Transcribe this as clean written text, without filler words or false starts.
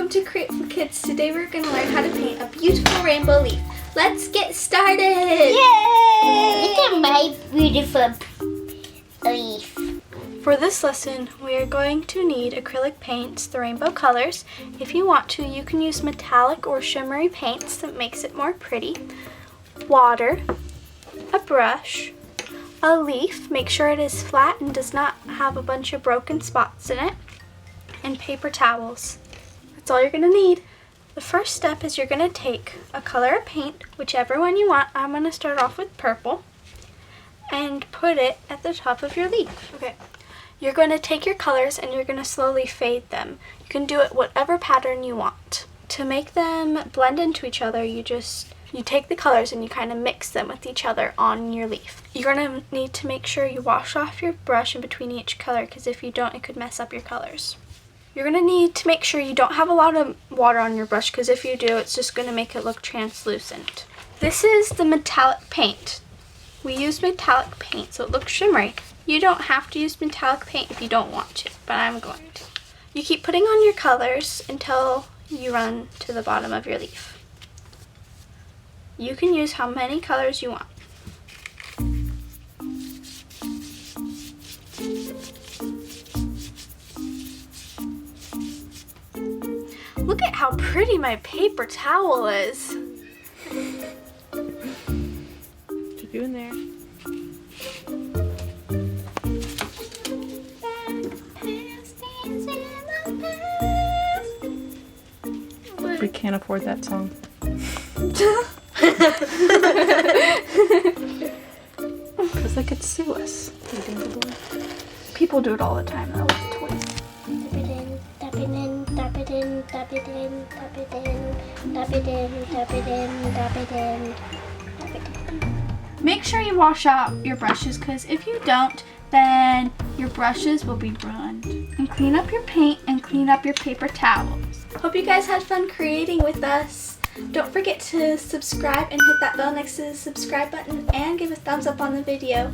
welcome to Create for Kids. Today we're going to learn how to paint a beautiful rainbow leaf. Let's get started! Yay! Look at my beautiful leaf. For this lesson, we are going to need acrylic paints, the rainbow colors. If you want to, you can use metallic or shimmery paints that makes it more pretty. Water, a brush, a leaf, make sure it is flat and does not have a bunch of broken spots in it, and paper towels. That's all you're going to need. The first step is you're going to take a color of paint, whichever one you want. I'm going to start off with purple and put it at the top of your leaf. Okay. You're going to take your colors and you're going to slowly fade them. You can do it whatever pattern you want. To make them blend into each other, you take the colors and you kind of mix them with each other on your leaf. You're going to need to make sure you wash off your brush in between each color, because if you don't, it could mess up your colors. You're going to need to make sure you don't have a lot of water on your brush, because if you do, it's just going to make it look translucent. This is the metallic paint. We use metallic paint so it looks shimmery. You don't have to use metallic paint if you don't want to, but I'm going to. You keep putting on your colors until you run to the bottom of your leaf. You can use how many colors you want. Look at how pretty my paper towel is. What you doing there? We can't afford that song. Because they could sue us. People do it all the time though with toys. Tap it in, tap it in, tap it in, tap it in, tap it in, tap it in, tap it in, tap it in. Make sure you wash out your brushes, because if you don't, then your brushes will be ruined. And clean up your paint and clean up your paper towels. Hope you guys had fun creating with us. Don't forget to subscribe and hit that bell next to the subscribe button and give a thumbs up on the video.